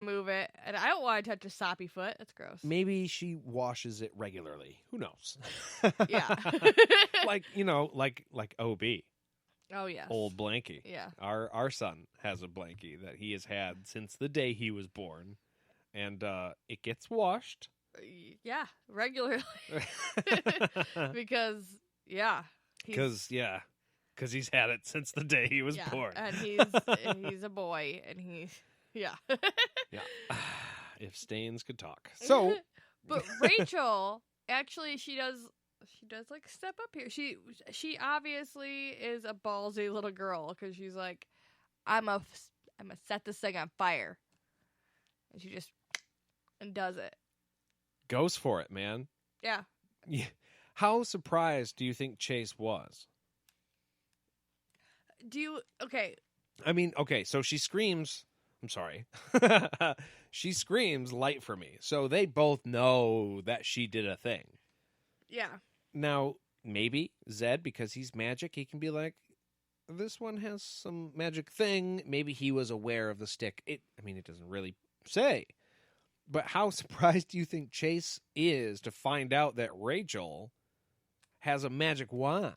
move it, and I don't want to touch a soppy foot. That's gross. Maybe she washes it regularly. Who knows? Yeah. like OB, Oh yes. old Blanky. Yeah. Our son has a Blanky that he has had since the day he was born, and it gets washed. Yeah, regularly. Because Because he's had it since the day he was born. And he's a boy, and he's Yeah. If Stains could talk. So, but Rachel actually she does like step up here. She obviously is a ballsy little girl because she's like, I'm gonna set this thing on fire, and she just does it. Goes for it, man. Yeah. How surprised do you think Chase was? Okay. I mean, okay, so she screams. I'm sorry. She screams light for me. So they both know that she did a thing. Yeah. Now, maybe Zed, because he's magic, he can be like, this one has some magic thing. Maybe he was aware of the stick. It doesn't really say. But how surprised do you think Chase is to find out that Rachel has a magic wand?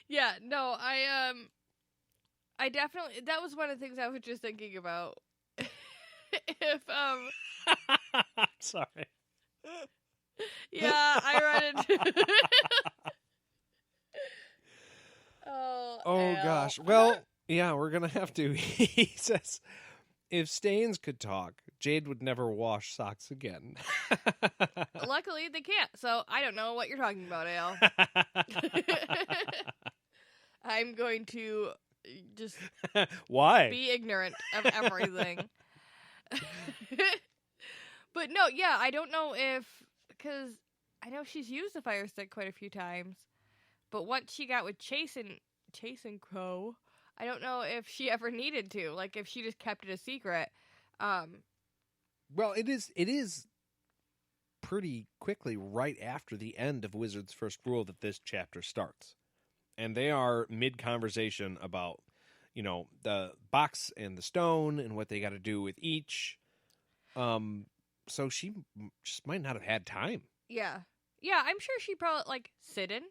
Yeah, no, I definitely, that was one of the things I was just thinking about. If, Sorry. Yeah, I read it. Oh, gosh. Well, yeah, we're going to have to. He says, if Stains could talk, Jade would never wash socks again. Luckily, they can't, so I don't know what you're talking about, Al. I'm going to just Why? be ignorant of everything. But no, yeah, I don't know if, because I know she's used the fire stick quite a few times, but once she got with Chase and Crow, I don't know if she ever needed to, like if she just kept it a secret. Well, it is pretty quickly right after the end of Wizard's First Rule that this chapter starts. And they are mid-conversation about, the box and the stone and what they got to do with each. So she just might not have had time. Yeah. Yeah, I'm sure she probably, like, Sidon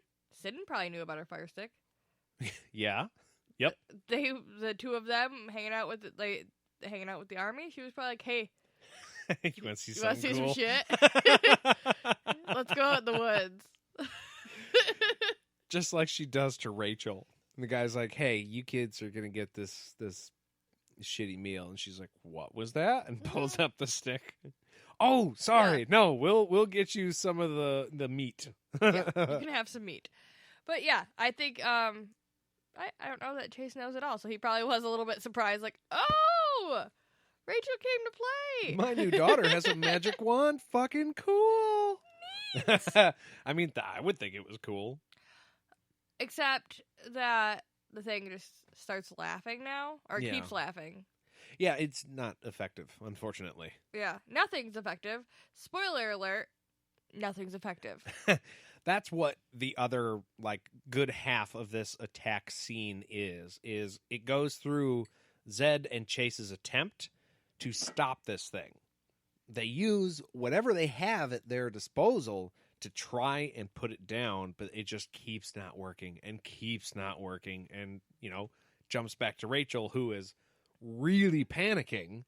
probably knew about her fire stick. Yeah. Yep. The two of them hanging out with the army, she was probably like, hey, you want to see some shit? Let's go out in the woods. Just like she does to Rachel. And the guy's like, hey, you kids are going to get this shitty meal. And she's like, what was that? And pulls up the stick. Oh, sorry. Yeah. No, we'll get you some of the meat. Yeah, you can have some meat. But yeah, I think, I don't know that Chase knows at all. So he probably was a little bit surprised, like, oh, Rachel came to play. My new daughter has a magic wand. Fucking cool. Neat. I would think it was cool. Except that the thing just starts laughing now, or keeps laughing. Yeah, it's not effective, unfortunately. Yeah, nothing's effective. Spoiler alert, nothing's effective. That's what the other, good half of this attack scene is it goes through Zed and Chase's attempt to stop this thing. They use whatever they have at their disposal to try and put it down, but it just keeps not working and keeps not working and, jumps back to Rachel, who is really panicking.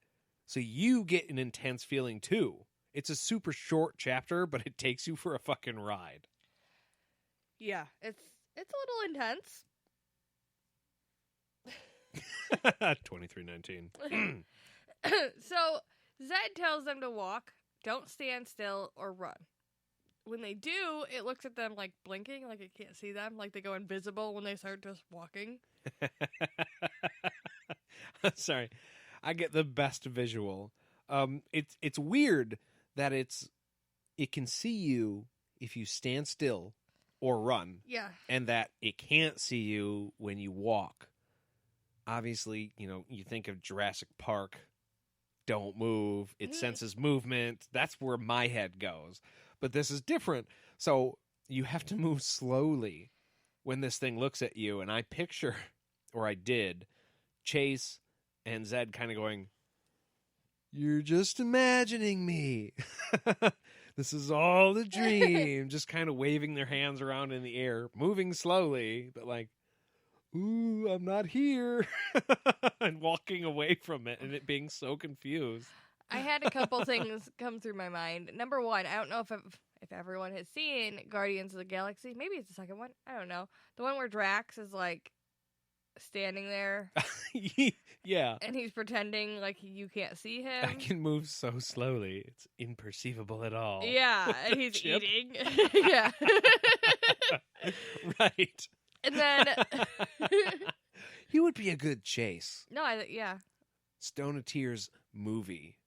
So you get an intense feeling too. It's a super short chapter, but it takes you for a fucking ride. Yeah, it's a little intense. 23:19. So Zed tells them to walk, don't stand still, or run. When they do, it looks at them like blinking, like it can't see them, like they go invisible when they start just walking. Sorry, I get the best visual. It's weird that it can see you if you stand still or run. Yeah. And that it can't see you when you walk. Obviously, you think of Jurassic Park. Don't move. It senses movement. That's where my head goes. But this is different. So you have to move slowly when this thing looks at you. And I picture, or I did, Chase and Zed kind of going, "You're just imagining me. This is all a dream." Just kind of waving their hands around in the air, moving slowly, but like, "Ooh, I'm not here." And walking away from it and it being so confused. I had a couple things come through my mind. Number one, I don't know if everyone has seen Guardians of the Galaxy. Maybe it's the second one. I don't know. The one where Drax is like standing there. Yeah. And he's pretending like you can't see him. I can move so slowly. It's imperceivable at all. Yeah, and he's Chip. eating. Yeah. Right. And then He would be a good Chase. no, yeah. Stone of Tears movie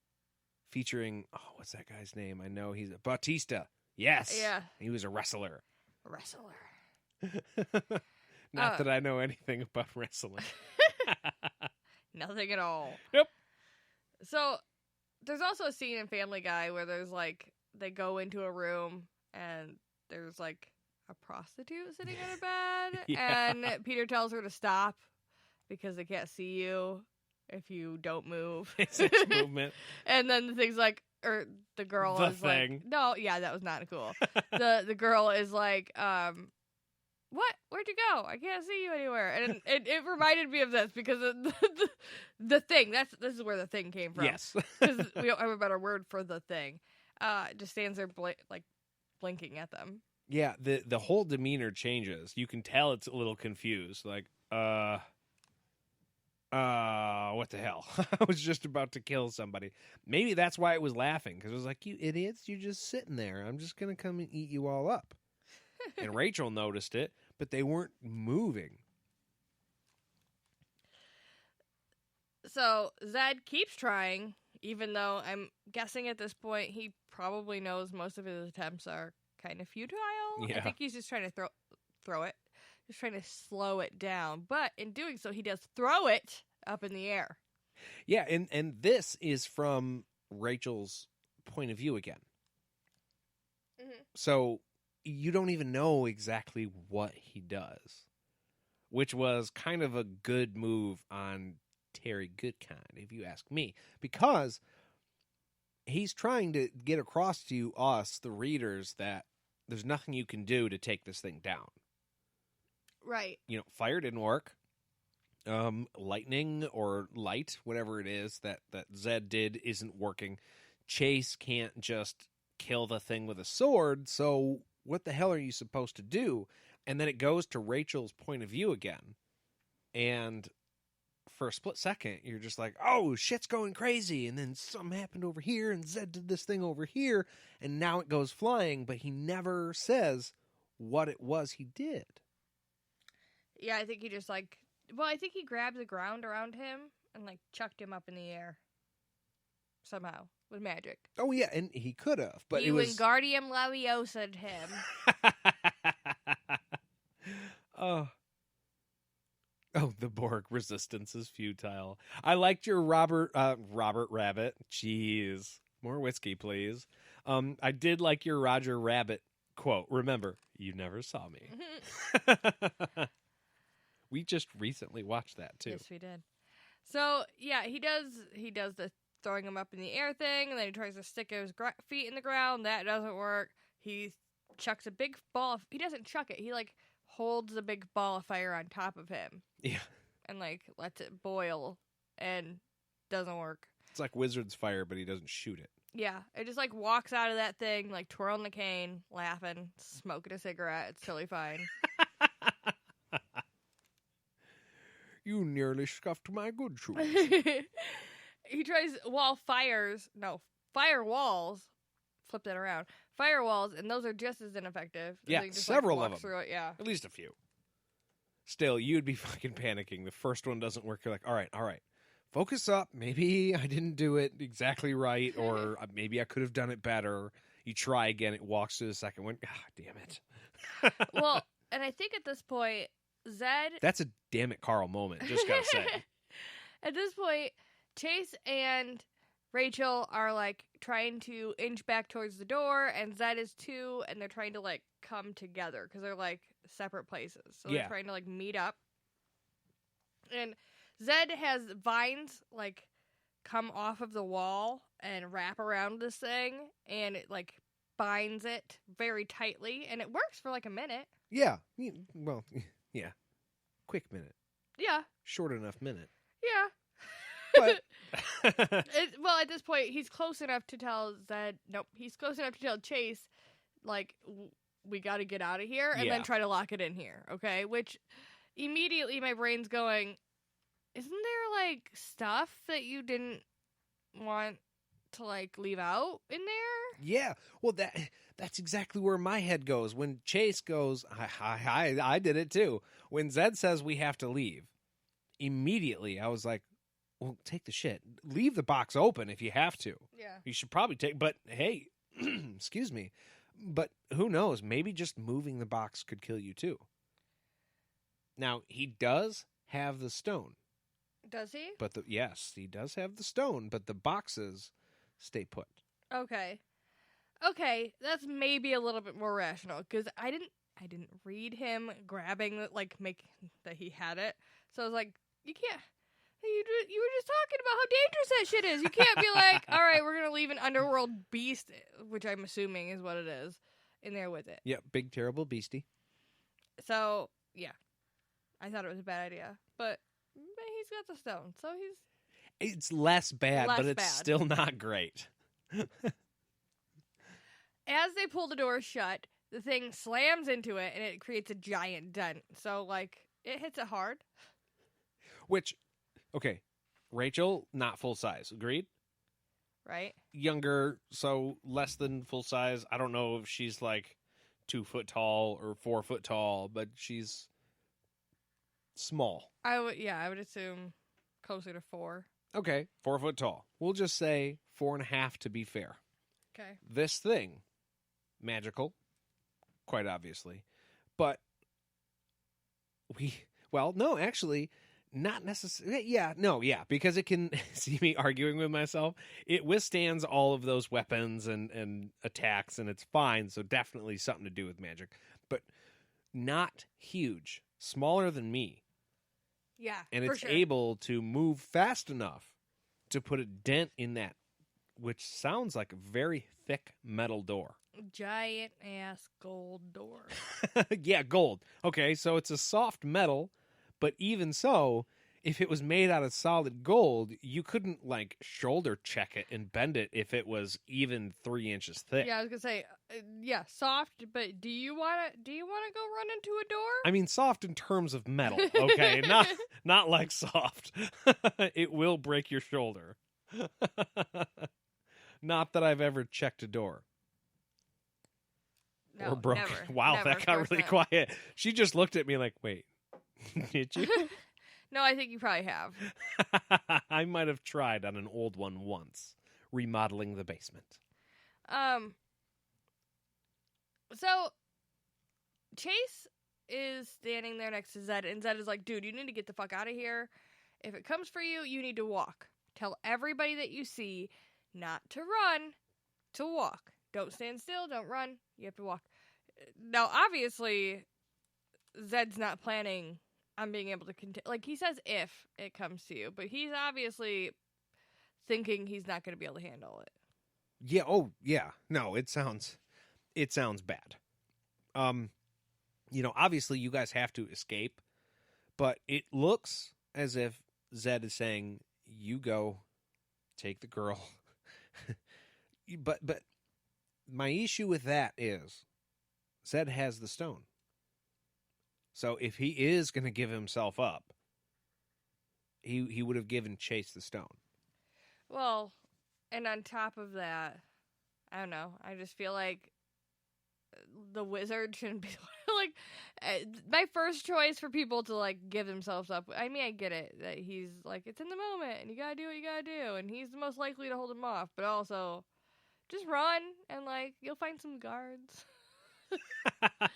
featuring, what's that guy's name? I know he's Bautista. Yes. Yeah. He was a wrestler. Not that I know anything about wrestling. Nothing at all. Nope. So there's also a scene in Family Guy where there's like they go into a room and there's like a prostitute sitting in a bed Yeah. and Peter tells her to stop because they can't see you if you don't move. It's its movement. And then the thing's like, or the girl The is thing. like, no, yeah, that was not cool. The girl is like, what? Where'd you go? I can't see you anywhere. And it reminded me of this because of the thing. This is where the thing came from. Yes. Because we don't have a better word for the thing. It just stands there blinking at them. Yeah, the whole demeanor changes. You can tell it's a little confused. Like, what the hell? I was just about to kill somebody. Maybe that's why it was laughing, because it was like, you idiots, you're just sitting there. I'm just going to come and eat you all up. And Rachel noticed it, but they weren't moving. So Zed keeps trying, even though I'm guessing at this point he probably knows most of his attempts are kind of futile. Yeah. I think he's just trying to throw it. He's trying to slow it down. But in doing so, he does throw it up in the air. Yeah, and this is from Rachel's point of view again. Mm-hmm. So you don't even know exactly what he does, which was kind of a good move on Terry Goodkind, if you ask me, because he's trying to get across to us, the readers, that there's nothing you can do to take this thing down. Right. You know, fire didn't work. Lightning or light, whatever it is that Zed did, isn't working. Chase can't just kill the thing with a sword, so what the hell are you supposed to do? And then it goes to Rachel's point of view again. And for a split second, you're just like, oh, shit's going crazy. And then something happened over here, and Zed did this thing over here, and now it goes flying, but he never says what it was he did. Yeah, I think he just I think he grabbed the ground around him and chucked him up in the air. Somehow. With magic. Oh, yeah, and he could have, but he it was... Wingardium Leviosa him. Oh, the Borg resistance is futile. I liked your Robert Rabbit. Jeez. More whiskey, please. I did like your Roger Rabbit quote. Remember, you never saw me. We just recently watched that, too. Yes, we did. So, yeah, he does the throwing him up in the air thing, and then he tries to stick his feet in the ground. That doesn't work. He chucks a big ball he doesn't chuck it. He, holds a big ball of fire on top of him. Yeah. And, lets it boil, and doesn't work. It's like Wizard's fire, but he doesn't shoot it. Yeah. It just, walks out of that thing, twirling the cane, laughing, smoking a cigarette. It's totally fine. You nearly scuffed my good shoes. He tries firewalls. Flip that around. Firewalls, and those are just as ineffective. Yeah, They just, several walk of them. through it, yeah. At least a few. Still, you'd be fucking panicking. The first one doesn't work. You're like, all right. Focus up. Maybe I didn't do it exactly right, or maybe I could have done it better. You try again. It walks to the second one. God damn it. Well, and I think at this point, Zed... That's a damn it, Carl moment. Just gotta say. At this point, Chase and Rachel are trying to inch back towards the door, and Zed is too, and they're trying to come together because they're separate places. So Yeah. they're trying to meet up. And Zed has vines like come off of the wall and wrap around this thing, and it like binds it very tightly, and it works for like a minute. Yeah. Well, yeah. Quick minute. Yeah, Short enough minute. yeah. But Well, at this point, he's close enough to tell Zed. Nope, he's close enough to tell Chase, like, we got to get out of here, and then try to lock it in here. Okay, which immediately my brain's going, isn't there like stuff that you didn't want to like leave out in there? yeah. Well, that's exactly where my head goes. When Chase goes, I did it too. When Zed says we have to leave, immediately I was like, well, take the shit. Leave the box open if you have to. Yeah. You should probably take, but hey, excuse me. But who knows? Maybe just moving the box could kill you too. Now, he does have the stone. Does he? But yes, he does have the stone, but the boxes stay put. Okay. Okay, that's maybe a little bit more rational because I didn't read him grabbing like make that he had it. So I was like, you can't. You were just talking about how dangerous that shit is. You can't be like, all right, we're gonna leave an underworld beast, which I'm assuming is what it is, in there with it. Yep, big terrible beastie. So yeah, I thought it was a bad idea, but he's got the stone, so It's less bad, Less but it's bad. still not great. As they pull the door shut, the thing slams into it and it creates a giant dent. So like it hits it hard. Which, okay, Rachel, not full size. Agreed? Right? Younger, so less than full size. I don't know if she's like 2 foot tall or 4 foot tall, but she's small. I would assume closer to 4. Okay, 4 foot tall. We'll just say 4.5 to be fair. Okay. This thing, magical, quite obviously, but no, actually, not necessarily. Yeah, because it can see me arguing with myself. It withstands all of those weapons and attacks, and it's fine. So definitely something to do with magic, but not huge, smaller than me. Yeah, And for it's sure. able to move fast enough to put a dent in that, which sounds like a very thick metal door. Giant ass gold door. Yeah, gold. Okay, so it's a soft metal, but even so, if it was made out of solid gold, you couldn't like shoulder check it and bend it if it was even 3 inches thick. Yeah, I was gonna say, soft. But do you wanna go run into a door? I mean, soft in terms of metal. Okay, not like soft. It will break your shoulder. Not that I've ever checked a door. No, Or broken. never. Wow, Never, that of got course really not. quiet. She just looked at me like, wait, did you? No, I think you probably have. I might have tried on an old one once, remodeling the basement. So Chase is standing there next to Zed, and Zed is like, dude, you need to get the fuck out of here. If it comes for you, you need to walk. Tell everybody that you see not to run, to walk. Don't stand still, don't run. You have to walk. Now, obviously, Zed's not planning on being able to continue. Like, he says if it comes to you, but he's obviously thinking he's not going to be able to handle it. Yeah. Oh, yeah. No, it sounds bad. Obviously you guys have to escape, but it looks as if Zed is saying, "You go, take the girl." But my issue with that is Zed has the stone. So if he is going to give himself up, he would have given Chase the stone. Well, and on top of that, I don't know. I just feel like the wizard shouldn't be my first choice for people to like give themselves up. I mean, I get it that he's like, it's in the moment and you gotta do what you gotta do, and he's the most likely to hold him off. But also, just run and like you'll find some guards.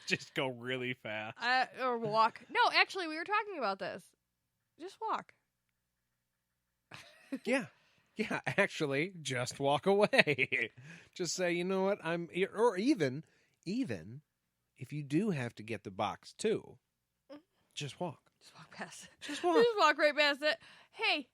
Just go really fast. Or walk. No, actually, we were talking about this. Just walk. Yeah, actually, just walk away. Just say, you know what, or even if you do have to get the box too, just walk. Just walk past it. Just walk. Just walk right past it. Hey,